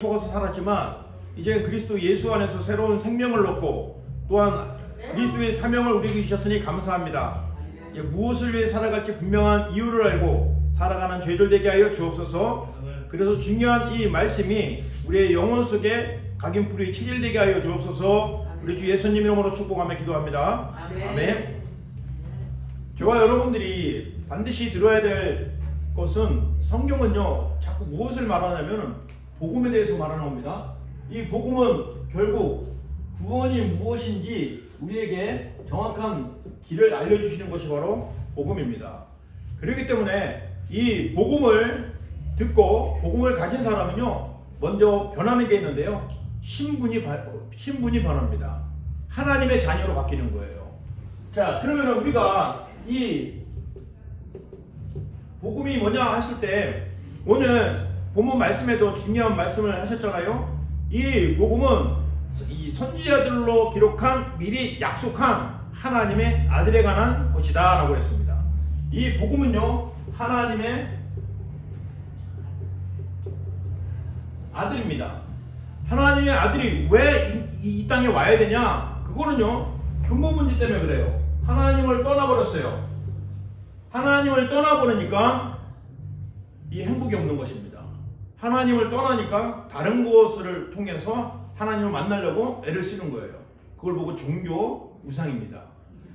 속아서 살았지만 이제 그리스도 예수 안에서 새로운 생명을 얻고 또한 그리스도의 사명을 우리에게 주셨으니 감사합니다. 이제 무엇을 위해 살아갈지 분명한 이유를 알고 살아가는 저희들 되게 하여 주옵소서. 그래서 중요한 이 말씀이 우리의 영혼 속에 각인뿌리 체질되게 하여 주옵소서. 우리 주 예수님 이름으로 축복하며 기도합니다. 아멘. 저와 여러분들이 반드시 들어야 될 것은, 성경은요 자꾸 무엇을 말하냐면 복음에 대해서 말하는 겁니다. 이 복음은 결국 구원이 무엇인지 우리에게 정확한 길을 알려주시는 것이 바로 복음입니다. 그렇기 때문에 이 복음을 듣고 복음을 가진 사람은요 먼저 변하는 게 있는데요, 신분이 변합니다. 하나님의 자녀로 바뀌는 거예요. 자, 그러면 우리가 이 복음이 뭐냐 했을 때, 오늘 본문 말씀에도 중요한 말씀을 하셨잖아요. 이 복음은 이 선지자들로 기록한 미리 약속한 하나님의 아들에 관한 것이다 라고 했습니다. 이 복음은요 하나님의 아들입니다. 하나님의 아들이 왜 이 땅에 와야 되냐, 그거는요 근본 문제 때문에 그래요. 하나님을 떠나버렸어요. 하나님을 떠나버리니까 이 행복이 없는 것입니다. 하나님을 떠나니까 다른 것을 통해서 하나님을 만나려고 애를 쓰는 거예요. 그걸 보고 종교 우상입니다.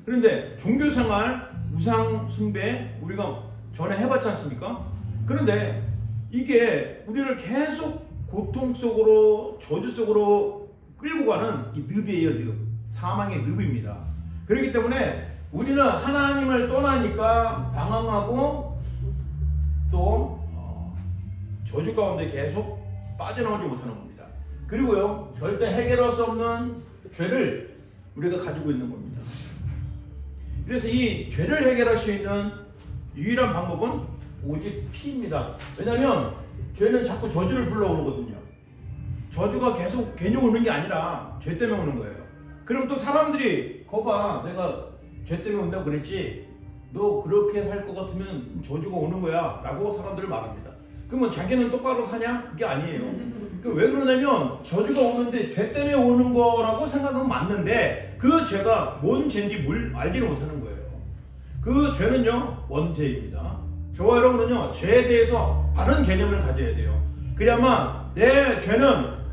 그런데 종교생활, 우상 숭배 우리가 전에 해봤지 않습니까? 그런데 이게 우리를 계속 고통 속으로, 저주 속으로 끌고 가는 이 늪이에요. 늪. 사망의 늪입니다. 그렇기 때문에 우리는 하나님을 떠나니까 방황하고 또 저주 가운데 계속 빠져나오지 못하는 겁니다. 그리고요 절대 해결할 수 없는 죄를 우리가 가지고 있는 겁니다. 그래서 이 죄를 해결할 수 있는 유일한 방법은 오직 피입니다. 왜냐하면 죄는 자꾸 저주를 불러오거든요. 저주가 계속 괜히 오는 게 아니라 죄 때문에 오는 거예요. 그럼 또 사람들이 거봐, 내가 죄 때문에 온다고 그랬지, 너 그렇게 살 것 같으면 저주가 오는 거야 라고 사람들을 말합니다. 그러면 자기는 똑바로 사냐? 그게 아니에요. 왜 그러냐면 저주가 오는데 죄 때문에 오는 거라고 생각하면 맞는데 그 죄가 뭔 죄인지 알지를 못하는 거예요. 그 죄는요 원죄입니다. 저와 여러분은요 죄에 대해서 바른 개념을 가져야 돼요. 그래야만 내 죄는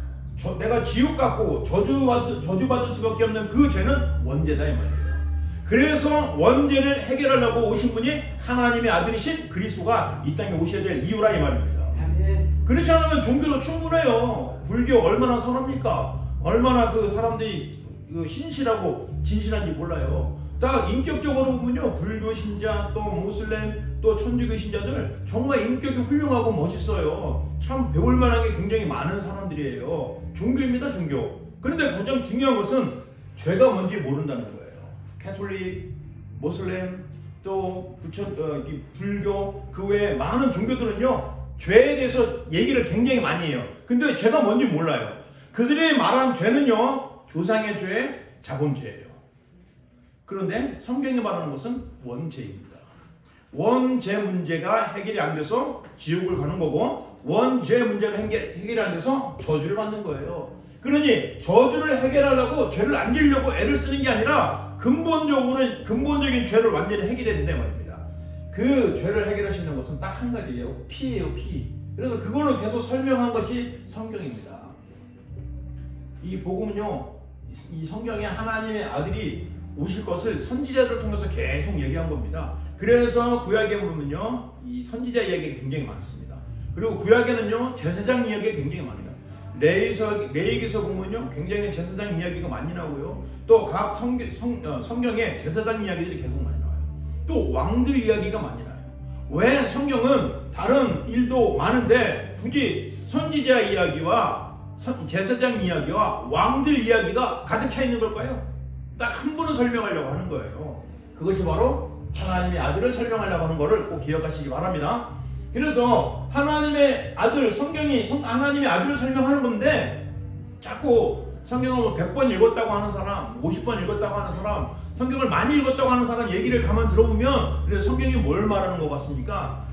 내가 지옥받고 저주받을 수밖에 없는 그 죄는 원죄다 이 말이에요. 그래서 원죄를 해결하려고 오신 분이 하나님의 아들이신 그리스도가 이 땅에 오셔야 될 이유라 이 말입니다. 그렇지 않으면 종교도 충분해요. 불교 얼마나 선합니까? 얼마나 그 사람들이 신실하고 진실한지 몰라요. 딱 인격적으로 보면요, 불교 신자 또 모슬렘 또 천주교 신자들 정말 인격이 훌륭하고 멋있어요. 참 배울 만한 게 굉장히 많은 사람들이에요. 종교입니다, 종교. 그런데 가장 중요한 것은 죄가 뭔지 모른다는 거예요. 캐톨릭, 모슬렘, 또 불교, 그 외에 많은 종교들은요 죄에 대해서 얘기를 굉장히 많이 해요. 근데 죄가 뭔지 몰라요. 그들이 말한 죄는요 조상의 죄, 자본죄예요. 그런데 성경이 말하는 것은 원죄입니다. 원죄 문제가 해결이 안 돼서 지옥을 가는 거고, 원죄 문제가 해결이 안 돼서 저주를 받는 거예요. 그러니 저주를 해결하려고 죄를 안 지려고 애를 쓰는 게 아니라 근본적인 죄를 완전히 해결해야 된다 말입니다. 그 죄를 해결할 수 있는 것은 딱 한 가지예요. 피예요, 피. 그래서 그거를 계속 설명한 것이 성경입니다. 이 복음은요, 이 성경에 하나님의 아들이 오실 것을 선지자들을 통해서 계속 얘기한 겁니다. 그래서 구약에 보면요 이 선지자 이야기가 굉장히 많습니다. 그리고 구약에는요 제사장 이야기가 굉장히 많아요. 레위기서 보면요 굉장히 제사장 이야기가 많이 나오고요, 또 각 성경에 제사장 이야기들이 계속 많이 나와요. 또 왕들 이야기가 많이 나와요. 왜? 성경은 다른 일도 많은데 굳이 선지자 이야기와 제사장 이야기와 왕들 이야기가 가득 차 있는 걸까요? 딱 한 분을 설명하려고 하는 거예요. 그것이 바로 하나님의 아들을 설명하려고 하는 것을 꼭 기억하시기 바랍니다. 그래서 하나님의 아들, 성경이 하나님의 아들을 설명하는 건데, 자꾸 성경을 100번 읽었다고 하는 사람, 50번 읽었다고 하는 사람, 성경을 많이 읽었다고 하는 사람 얘기를 가만 들어보면, 그래서 성경이 뭘 말하는 것 같습니까?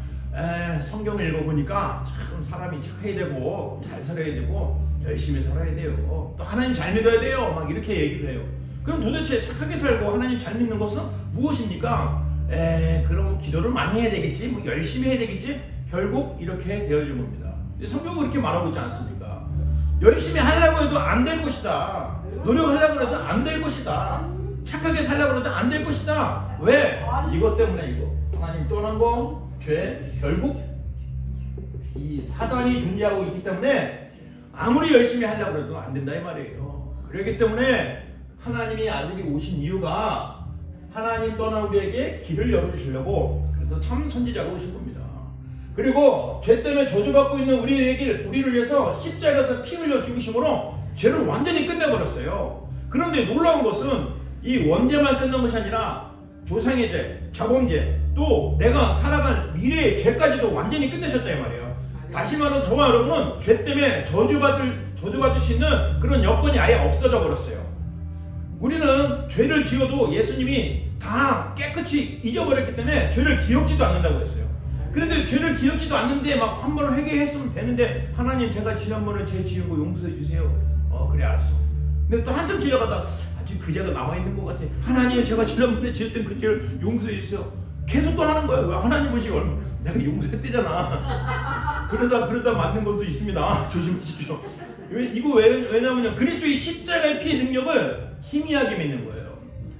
성경을 읽어보니까 참 사람이 착해야 되고 잘 살아야 되고 열심히 살아야 돼요. 또 하나님 잘 믿어야 돼요. 막 이렇게 얘기를 해요. 그럼 도대체 착하게 살고 하나님 잘 믿는 것은 무엇입니까? 그럼 기도를 많이 해야 되겠지, 뭐 열심히 해야 되겠지. 결국 이렇게 되어진 겁니다. 성경은 그렇게 말하고 있지 않습니까? 열심히 하려고 해도 안 될 것이다. 노력하려고 해도 안 될 것이다. 착하게 살려고 해도 안 될 것이다. 왜? 이것 때문에 이거. 하나님 떠난 거, 죄, 결국 이 사단이 존재하고 있기 때문에 아무리 열심히 하려고 해도 안 된다 이 말이에요. 그렇기 때문에 하나님이 아들이 오신 이유가 하나님 떠난 우리에게 길을 열어주시려고, 그래서 참 선지자로 오신 겁니다. 그리고 죄 때문에 저주받고 있는 우리를 위해서 십자가에서 피 흘려 죽으심으로 죄를 완전히 끝내버렸어요. 그런데 놀라운 것은 이 원죄만 끝난 것이 아니라 조상의 죄, 자범죄, 또 내가 살아갈 미래의 죄까지도 완전히 끝내셨다 이 말이에요. 다시 말해서 저와 여러분은 죄 때문에 저주받을 수 있는 그런 여건이 아예 없어져 버렸어요. 우리는 죄를 지어도 예수님이 다 깨끗이 잊어버렸기 때문에 죄를 기억지도 않는다고 했어요. 그런데 죄를 기억지도 않는데 막 한 번 회개했으면 되는데, 하나님 제가 지난번에 죄 지은 거 용서해 주세요. 그래 알았어. 근데 또 한참 지나가다 아직 그 죄가 남아있는 것 같아. 하나님 제가 지난번에 지었던 그 죄를 용서해 주세요. 계속 또 하는 거예요. 왜? 하나님 보시고 내가 용서했대잖아. 그러다 맞는 것도 있습니다. 조심하십시오. 왜냐하면 그리스도의 십자가의 피의 능력을 희미하게 믿는 거예요.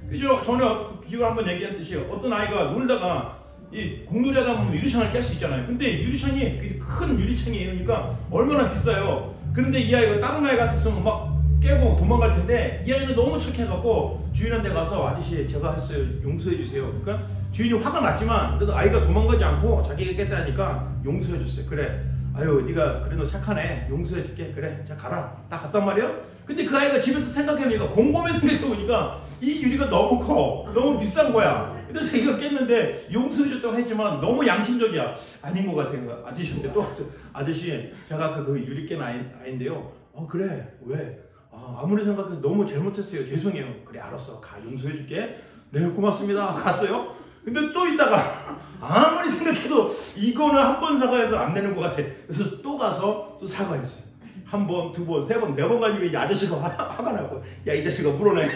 그죠? 전에 비유를 한번 얘기했듯이 어떤 아이가 놀다가 이 공놀이하다 보면 유리창을 깰 수 있잖아요. 근데 유리창이 큰 유리창이에요. 그러니까 얼마나 비싸요. 그런데 이 아이가 다른 아이 같았으면 막 깨고 도망갈 텐데, 이 아이는 너무 착해갖고 주인한테 가서 아저씨 제가 했어요. 용서해 주세요. 그러니까 주인이 화가 났지만 그래도 아이가 도망가지 않고 자기가 깼다니까 용서해 줬어요. 그래, 아유 네가 그래 너 착하네, 용서해 줄게. 그래 자 가라. 딱 갔단 말이에요. 근데 그 아이가 집에서 생각해보니까, 곰곰이 생각해보니까 이 유리가 너무 커, 너무 비싼 거야. 그래서 자기가 깼는데 용서해 줬다고 했지만 너무 양심적이야. 아닌 것 같아요. 아저씨한테 또 왔어. 아저씨 제가 아까 그 유리 깬 아이인데요. 그래 왜? 아무리 생각해도 너무 잘못했어요. 죄송해요. 그래 알았어. 가, 용서해 줄게. 네 고맙습니다. 갔어요. 근데 또 있다가 아무리 생각해도 이거는 한 번 사과해서 안 되는 것 같아. 그래서 또 가서 또 사과했어요. 한 번, 두 번, 세 번, 네 번 가지고 이 아저씨가 화가 나고, 야 이 자식아 물어내.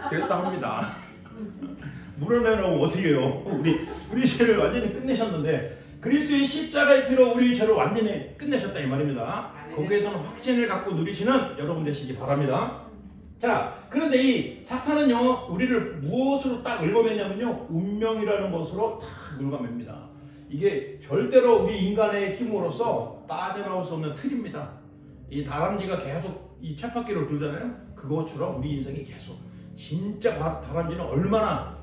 그랬다 합니다. 물어내라고 어떻게 해요? 우리 죄를 완전히 끝내셨는데, 그리스도의 십자가의 피로 우리 죄를 완전히 끝내셨다 이 말입니다. 거기에 대한 확신을 갖고 누리시는 여러분 되시기 바랍니다. 자, 그런데 이 사탄은요, 우리를 무엇으로 딱 얽어매냐면요, 운명이라는 것으로 딱 얽어맵니다. 이게 절대로 우리 인간의 힘으로서 빠져나올 수 없는 틀입니다. 이 다람쥐가 계속 이 쳇바퀴를 돌잖아요. 그것처럼 우리 인생이 계속, 진짜 다람쥐는 얼마나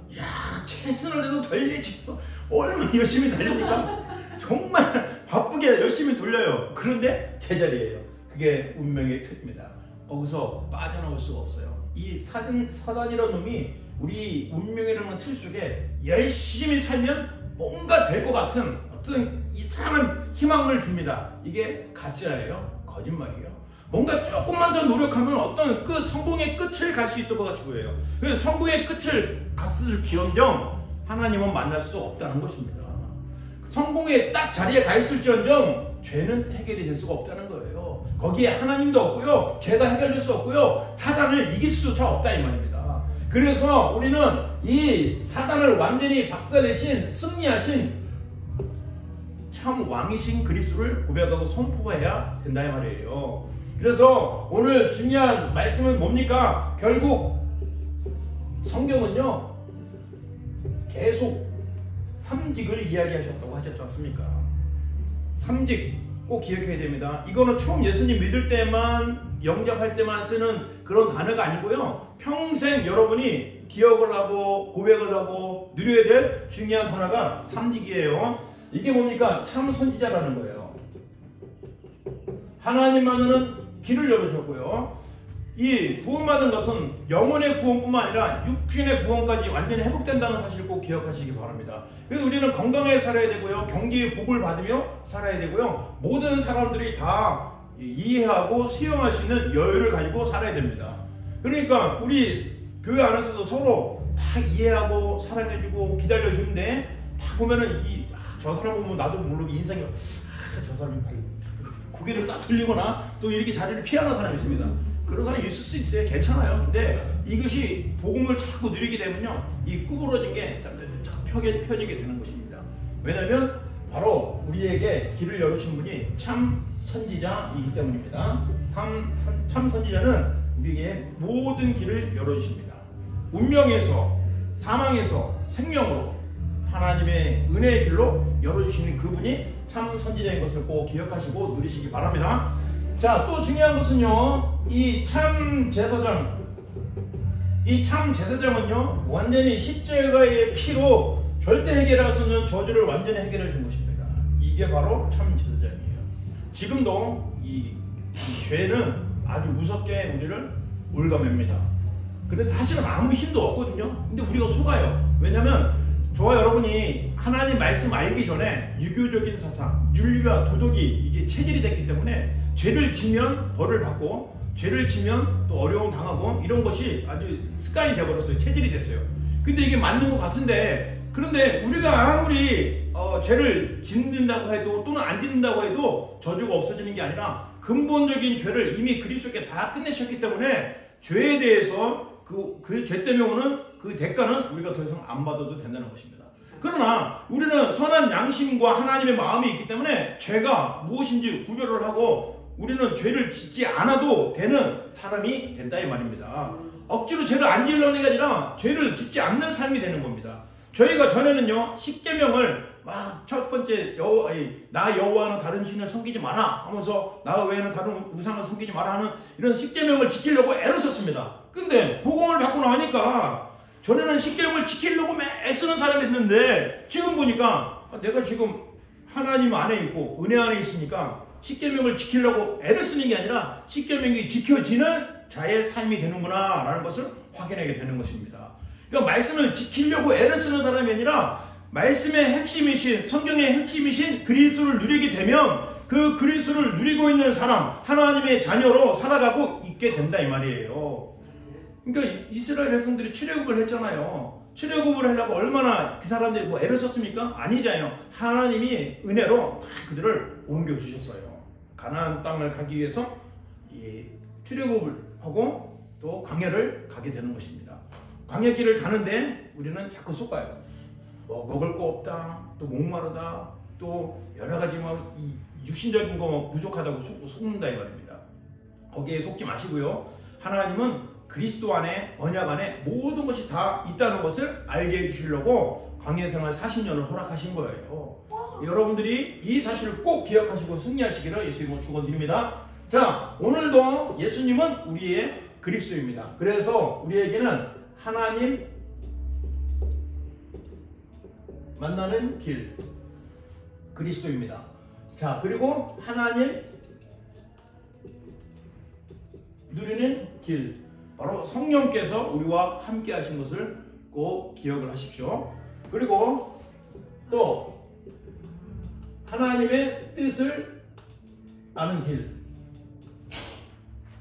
최선을 해도 달리지도 얼마나 열심히 달리니까 정말 바쁘게 열심히 돌려요. 그런데 제자리예요. 그게 운명의 틀입니다. 거기서 빠져나올 수가 없어요. 이 사단이라는 놈이 우리 운명이라는 틀 속에 열심히 살면 뭔가 될 것 같은 어떤 이상한 희망을 줍니다. 이게 가짜예요. 거짓말이에요. 뭔가 조금만 더 노력하면 어떤 성공의 끝을 갈 수 있을 것 같고요. 그래서 성공의 끝을 갔을 기언정 하나님은 만날 수 없다는 것입니다. 성공의 딱 자리에 가 있을지언정 죄는 해결이 될 수가 없다는 거예요. 거기에 하나님도 없고요, 죄가 해결될 수 없고요, 사단을 이길 수조차 없다 이 말입니다. 그래서 우리는 이 사단을 완전히 박살내신, 승리하신 참 왕이신 그리스도를 고백하고 선포해야 된다 이 말이에요. 그래서 오늘 중요한 말씀은 뭡니까? 결국 성경은요 계속 삼직을 이야기하셨다고 하셨지 않습니까? 삼직 꼭 기억해야 됩니다. 이거는 처음 예수님 믿을 때만, 영접할 때만 쓰는 그런 단어가 아니고요, 평생 여러분이 기억을 하고 고백을 하고 누려야 될 중요한 하나가 삼직이에요. 이게 뭡니까? 참 선지자라는 거예요. 하나님만은 길을 열으셨고요, 이 구원받은 것은 영혼의 구원뿐만 아니라 육신의 구원까지 완전히 회복된다는 사실을 꼭 기억하시기 바랍니다. 그래서 우리는 건강하게 살아야 되고요, 경제의 복을 받으며 살아야 되고요, 모든 사람들이 다 이해하고 수용할 수 있는 여유를 가지고 살아야 됩니다. 그러니까 우리 교회 안에서도 서로 다 이해하고 사랑해주고 기다려주는데, 다 보면은 저 사람 보면 나도 모르게 인상이 저 사람이 고개를 싹 돌리거나 또 이렇게 자리를 피하는 사람이 있습니다. 그런 사람이 있을 수 있어요. 괜찮아요. 근데 이것이 복음을 자꾸 누리게 되면요, 이 구부러진 게 자꾸 펴지게 되는 것입니다. 왜냐하면 바로 우리에게 길을 열으신 분이 참 선지자이기 때문입니다. 참 선지자는 우리에게 모든 길을 열어주십니다. 운명에서 사망에서 생명으로 하나님의 은혜의 길로 열어주시는 그분이 참 선지자인 것을 꼭 기억하시고 누리시기 바랍니다. 자, 또 중요한 것은요, 이 참 제사장은요 완전히 십자가의 피로 절대 해결할 수 없는 저주를 완전히 해결해 준 것입니다. 이게 바로 참 제사장이에요. 지금도 이 죄는 아주 무섭게 우리를 올가맵니다. 근데 사실은 아무 힘도 없거든요. 근데 우리가 속아요. 왜냐면 저와 여러분이 하나님 말씀 알기 전에 유교적인 사상, 윤리와 도덕이 이게 체질이 됐기 때문에 죄를 지면 벌을 받고 죄를 지면 또 어려움 당하고 이런 것이 아주 습관이 되어버렸어요. 체질이 됐어요. 근데 이게 맞는 것 같은데, 그런데 우리가 아무리 죄를 짓는다고 해도 또는 안 짓는다고 해도 저주가 없어지는 게 아니라 근본적인 죄를 이미 그리스도께 다 끝내셨기 때문에 죄에 대해서 그 죄 때문에 오는 그 대가는 우리가 더 이상 안 받아도 된다는 것입니다. 그러나 우리는 선한 양심과 하나님의 마음이 있기 때문에 죄가 무엇인지 구별을 하고 우리는 죄를 짓지 않아도 되는 사람이 된다 이 말입니다. 억지로 죄를 안 지으려는 게 아니라 죄를 짓지 않는 삶이 되는 겁니다. 저희가 전에는요, 십계명을 막 첫 번째 나 여호와는 다른 신을 섬기지 마라 하면서 나 외에는 다른 우상을 섬기지 마라 하는 이런 십계명을 지키려고 애를 썼습니다. 근데 복음을 받고 나니까 전에는 십계명을 지키려고 애쓰는 사람이 있는데 지금 보니까 내가 지금 하나님 안에 있고 은혜 안에 있으니까 십계명을 지키려고 애를 쓰는 게 아니라 십계명이 지켜지는 자의 삶이 되는구나 라는 것을 확인하게 되는 것입니다. 그러니까 말씀을 지키려고 애를 쓰는 사람이 아니라 말씀의 핵심이신, 성경의 핵심이신 그리스도를 누리게 되면 그 그리스도를 누리고 있는 사람, 하나님의 자녀로 살아가고 있게 된다 이 말이에요. 그러니까 이스라엘 백성들이 출애굽을 했잖아요. 출애굽을 하려고 얼마나 그 사람들이 뭐 애를 썼습니까? 아니잖아요. 하나님이 은혜로 다 그들을 옮겨주셨어요. 가나안 땅을 가기 위해서 출애굽을 하고 또 광야를 가게 되는 것입니다. 광야길을 가는데 우리는 자꾸 속아요. 뭐 먹을 거 없다, 또 목마르다, 또 여러 가지 막 육신적인 거 부족하다고 속는다 이 말입니다. 거기에 속지 마시고요. 하나님은 그리스도 안에, 언약 안에 모든 것이 다 있다는 것을 알게 해주시려고 광야 생활 40년을 허락하신 거예요. 여러분들이 이 사실을 꼭 기억하시고 승리하시기를 예수님으로 축원드립니다. 자, 오늘도 예수님은 우리의 그리스도입니다. 그래서 우리에게는 하나님 만나는 길, 그리스도입니다. 자, 그리고 하나님 누리는 길, 바로 성령께서 우리와 함께 하신 것을 꼭 기억을 하십시오. 그리고 또 하나님의 뜻을 아는 길,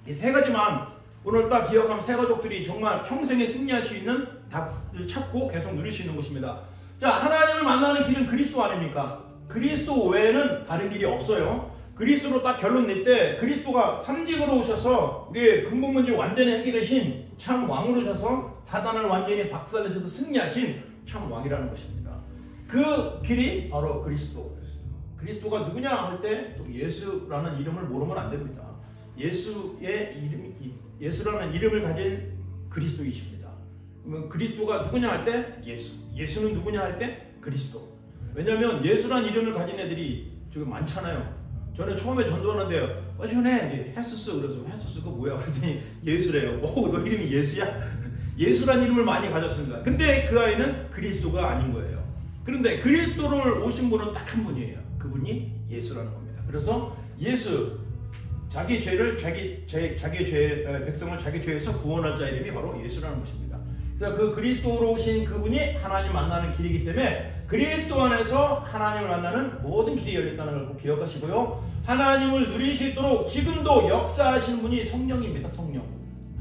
이 세 가지만 오늘 딱 기억하면 세 가족들이 정말 평생에 승리할 수 있는 답을 찾고 계속 누릴 수 있는 것입니다. 자, 하나님을 만나는 길은 그리스도 아닙니까? 그리스도 외에는 다른 길이 없어요. 그리스도로 딱 결론 낼 때 그리스도가 삼직으로 오셔서 우리의 근본 문제 완전히 해결하신 참 왕으로 오셔서 사단을 완전히 박살내셔서 승리하신 참 왕이라는 것입니다. 그 길이 바로 그리스도. 그리스도가 누구냐 할 때 또 예수라는 이름을 모르면 안 됩니다. 예수라는 이름을 가진 그리스도이십니다. 그러면 그리스도가 누구냐 할 때 예수는 누구냐 할 때 그리스도. 왜냐하면 예수라는 이름을 가진 애들이 되게 많잖아요. 저는 처음에 전도하는데 전에 헤스스 그래서 헤스스 그거 뭐야 그랬더니 예수래요. 너 이름이 예수야? 예수라는 이름을 많이 가졌습니다. 근데 그 아이는 그리스도가 아닌 거예요. 그런데 그리스도를 오신 분은 딱 한 분이에요. 그분이 예수라는 겁니다. 그래서 예수, 자기 죄를 백성을 자기 죄에서 구원할 자 이름이 바로 예수라는 것입니다. 그래서 그 그리스도로 오신 그분이 하나님 만나는 길이기 때문에 그리스도 안에서 하나님을 만나는 모든 길이 열렸다는 걸 꼭 기억하시고요. 하나님을 누릴 수 있도록 지금도 역사하시는 분이 성령입니다. 성령,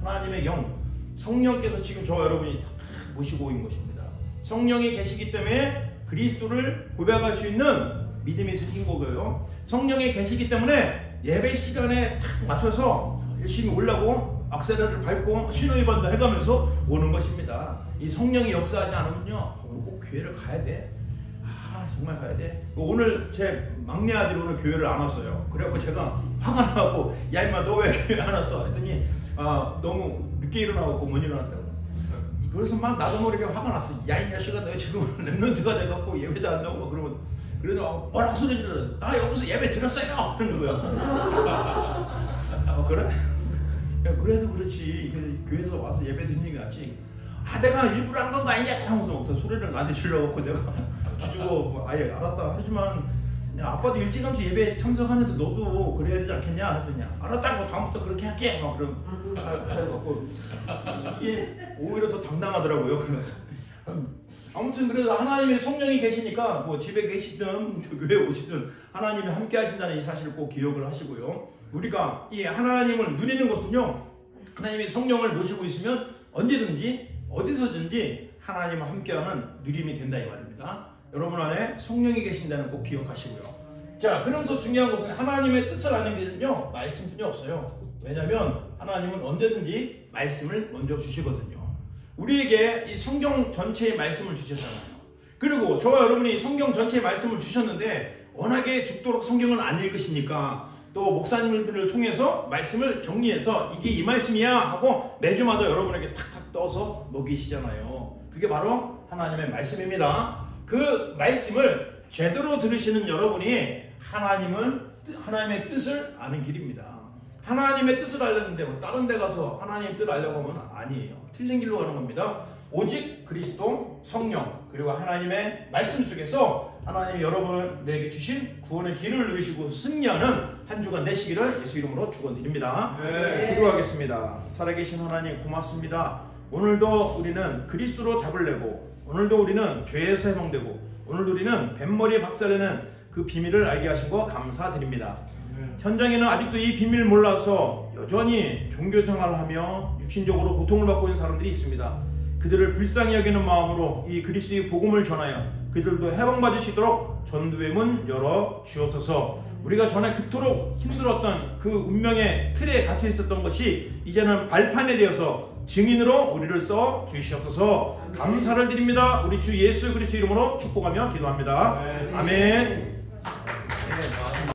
하나님의 영, 성령께서 지금 저와 여러분이 다 모시고 있는 것입니다. 성령이 계시기 때문에 그리스도를 고백할 수 있는 믿음이 생긴 거고요. 성령이 계시기 때문에 예배 시간에 탁 맞춰서 열심히 오려고 악셀러를 밟고 신호위반도 해가면서 오는 것입니다. 이 성령이 역사하지 않으면요, 꼭 교회를 가야 돼. 정말 가야 돼. 오늘 제 막내 아들이 오늘 교회를 안 왔어요. 그래갖고 제가 화가 나고, 야 임마 너 왜 교회 안 왔어? 했더니 너무 늦게 일어나갖고 못 일어났다고. 그래서 막 나도 모르게 화가 났어. 야 이 자식아, 너 지금 랩런트가 돼갖고 예배도 안 나오고 그러면, 그래도 뭐라고 소리 질러. 나 여기서 예배 드렸어요! 그러는 거야. 그래? 야, 그래도 그렇지. 교회에서 와서 예배 드리는 게 낫지. 내가 일부러 한 건 거 아니냐? 하면서 소리를 나한테 질러갖고 내가 기주고, 아예 알았다. 하지만 야, 아빠도 일찌감치 예배 참석하는데 너도 그래야 되지 않겠냐? 하더니 알았다고, 다음부터 그렇게 할게. 막 그럼 해갖고 이게 오히려 더 당당하더라고요. 그래서 아무튼 그래도 하나님의 성령이 계시니까 뭐 집에 계시든 교회에 오시든 하나님이 함께 하신다는 이 사실을 꼭 기억을 하시고요. 우리가 이 하나님을 누리는 것은요, 하나님의 성령을 모시고 있으면 언제든지 어디서든지 하나님과 함께하는 누림이 된다 이 말입니다. 여러분 안에 성령이 계신다는 꼭 기억하시고요. 자, 그럼 더 중요한 것은 하나님의 뜻을 아는 게는요, 말씀뿐이 없어요. 왜냐하면 하나님은 언제든지 말씀을 먼저 주시거든요. 우리에게 이 성경 전체의 말씀을 주셨잖아요. 그리고 저와 여러분이 성경 전체의 말씀을 주셨는데 워낙에 죽도록 성경을 안 읽으시니까 또 목사님들을 통해서 말씀을 정리해서 이게 이 말씀이야 하고 매주마다 여러분에게 탁탁 떠서 먹이시잖아요. 그게 바로 하나님의 말씀입니다. 그 말씀을 제대로 들으시는 여러분이 하나님의 뜻을 아는 길입니다. 하나님의 뜻을 알려는데 뭐 다른 데 가서 하나님의 뜻을 알려고 하면 아니에요. 틀린 길로 가는 겁니다. 오직 그리스도, 성령, 그리고 하나님의 말씀 속에서 하나님이 여러분에게 주신 구원의 길을 누리시고 승리하는 한 주간 되시기를 예수 이름으로 축원드립니다. 네. 기도하겠습니다. 살아계신 하나님 고맙습니다. 오늘도 우리는 그리스도로 답을 내고, 오늘도 우리는 죄에서 해방되고, 오늘도 우리는 뱃머리에 박살내는 그 비밀을 알게 하신 거 감사드립니다. 현장에는 아직도 이 비밀을 몰라서 여전히 종교생활을 하며 육신적으로 고통을 받고 있는 사람들이 있습니다. 그들을 불쌍히 여기는 마음으로 이 그리스도의 복음을 전하여 그들도 해방받을 수 있도록 전도의 문 열어 주옵소서. 우리가 전에 그토록 힘들었던 그 운명의 틀에 갇혀 있었던 것이 이제는 발판에 되어서 증인으로 우리를 써 주시옵소서. 감사를 드립니다. 우리 주 예수 그리스도 이름으로 축복하며 기도합니다. 아멘.